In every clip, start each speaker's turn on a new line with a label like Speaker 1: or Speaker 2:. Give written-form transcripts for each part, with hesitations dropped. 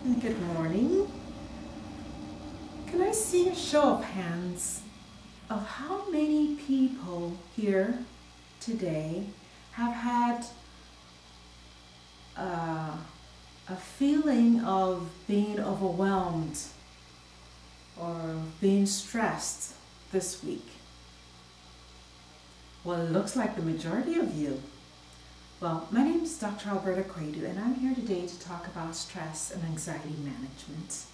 Speaker 1: Good morning. Can I see a show of hands of how many people here today have had a feeling of being overwhelmed or being stressed this week? Well, it looks like the majority of you. Well, my name is Dr. Alberta Quaidoo, and I'm here today to talk about stress and anxiety management.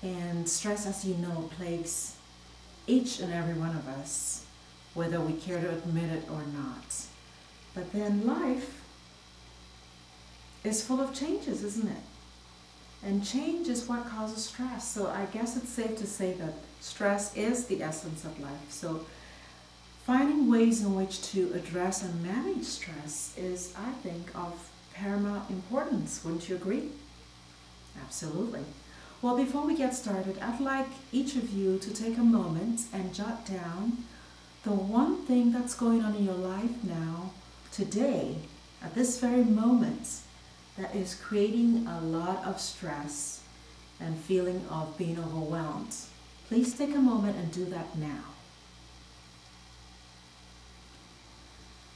Speaker 1: And stress, as you know, plagues each and every one of us, whether we care to admit it or not. But then life is full of changes, isn't it? And change is what causes stress. So I guess it's safe to say that stress is the essence of life. So finding ways in which to address and manage stress is, I think, of paramount importance. Wouldn't you agree? Absolutely. Well, before we get started, I'd like each of you to take a moment and jot down the one thing that's going on in your life now, today, at this very moment, that is creating a lot of stress and feeling of being overwhelmed. Please take a moment and do that now.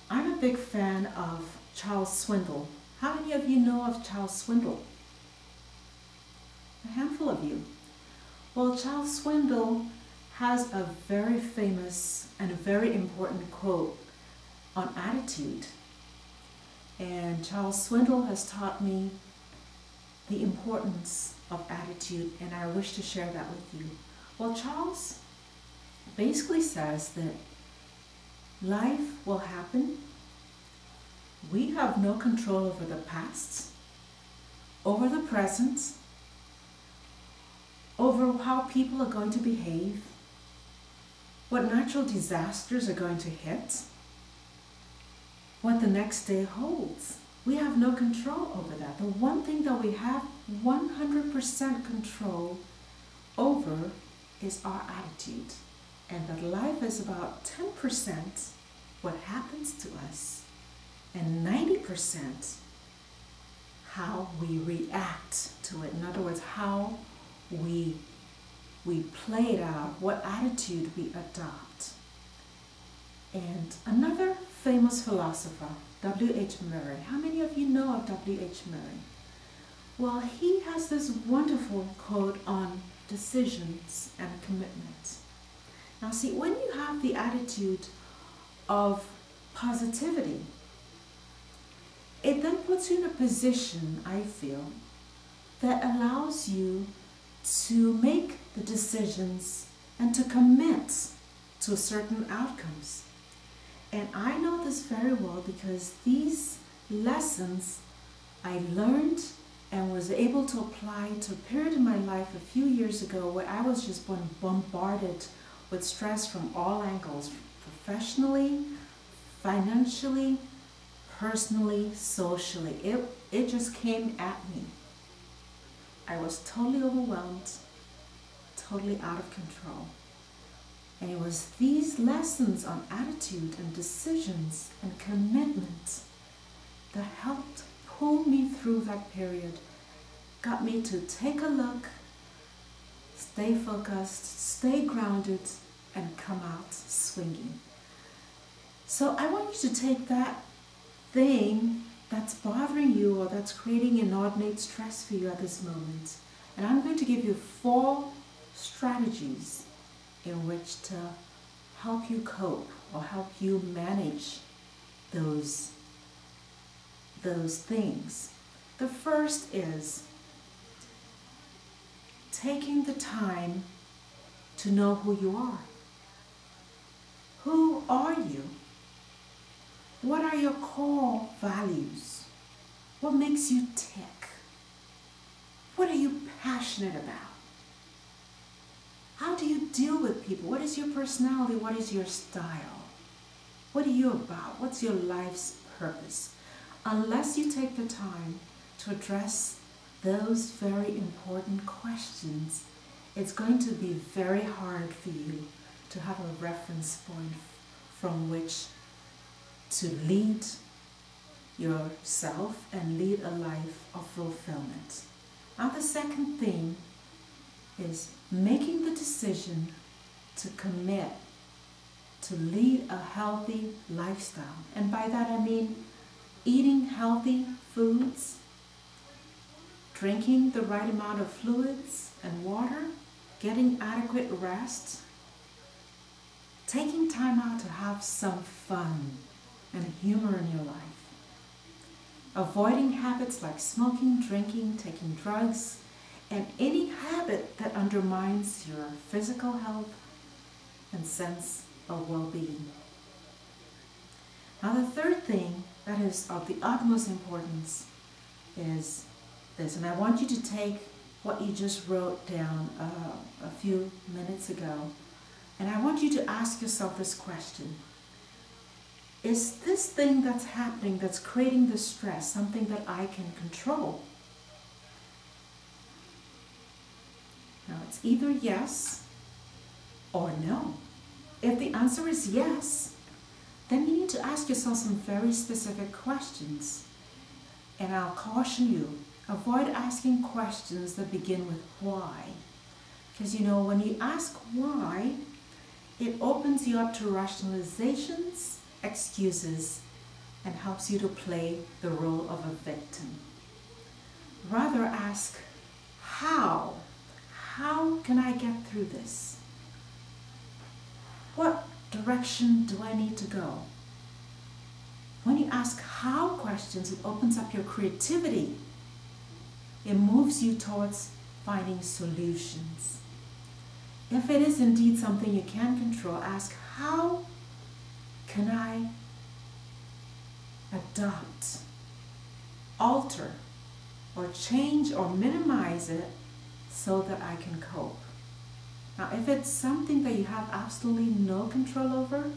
Speaker 1: I'm a big fan of Charles Swindoll. How many of you know of Charles Swindoll? A handful of you. Well, Charles Swindoll has a very famous and a very important quote on attitude. And Charles Swindoll has taught me the importance of attitude, and I wish to share that with you. Well, Charles basically says that life will happen. We have no control over the past, over the present, over how people are going to behave, what natural disasters are going to hit, what the next day holds. We have no control over that. The one thing that we have 100% control over is our attitude. And that life is about 10% what happens to us and 90% how we react to it. In other words, how we play it out, what attitude we adopt. And another famous philosopher, W.H. Murray. How many of you know of W.H. Murray? Well, he has this wonderful quote on decisions and commitment. Now see, when you have the attitude of positivity, it then puts you in a position, I feel, that allows you to make the decisions and to commit to certain outcomes. And I know this very well because these lessons I learned and was able to apply to a period in my life a few years ago where I was just bombarded with stress from all angles, professionally, financially, personally, socially. It just came at me. I was totally overwhelmed, totally out of control. And it was these lessons on attitude and decisions and commitment that helped pull me through that period, got me to take a look, stay focused, stay grounded, and come out swinging. So I want you to take that thing that's bothering you or that's creating inordinate stress for you at this moment, and I'm going to give you 4 strategies in which to help you cope or help you manage those things. The first is taking the time to know who you are. Who are you? What are your core values? What makes you tick? What are you passionate about? How do you deal with people? What is your personality? What is your style? What are you about? What's your life's purpose? Unless you take the time to address those very important questions, it's going to be very hard for you to have a reference point from which to lead yourself and lead a life of fulfillment. Now the second thing is making the decision to commit to lead a healthy lifestyle. And by that I mean eating healthy foods, drinking the right amount of fluids and water, getting adequate rest, taking time out to have some fun and humor in your life, avoiding habits like smoking, drinking, taking drugs, and any habit that undermines your physical health and sense of well-being. Now the third thing that is of the utmost importance is this, and I want you to take what you just wrote down a few minutes ago, and I want you to ask yourself this question. Is this thing that's happening, that's creating the stress, something that I can control? Now it's either yes or no. If the answer is yes, then you need to ask yourself some very specific questions. And I'll caution you, avoid asking questions that begin with why. Because you know, when you ask why, it opens you up to rationalizations, excuses, and helps you to play the role of a victim. Rather ask, how? How can I get through this? What direction do I need to go? When you ask how questions, it opens up your creativity. It moves you towards finding solutions. If it is indeed something you can control, ask how can I adopt, alter, or change or minimize it so that I can cope. Now, if it's something that you have absolutely no control over,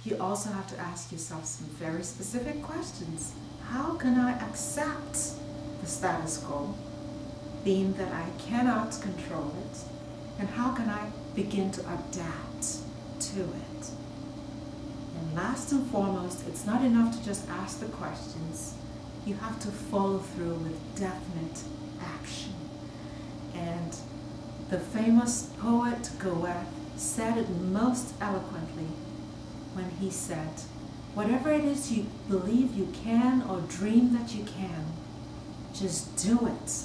Speaker 1: you also have to ask yourself some very specific questions. How can I accept the status quo, being that I cannot control it? And how can I begin to adapt to it? And last and foremost, it's not enough to just ask the questions. You have to follow through with definite action. And the famous poet Goethe said it most eloquently when he said, whatever it is you believe you can or dream that you can, just do it.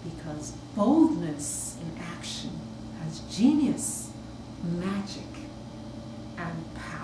Speaker 1: Because boldness in action has genius, magic, and power.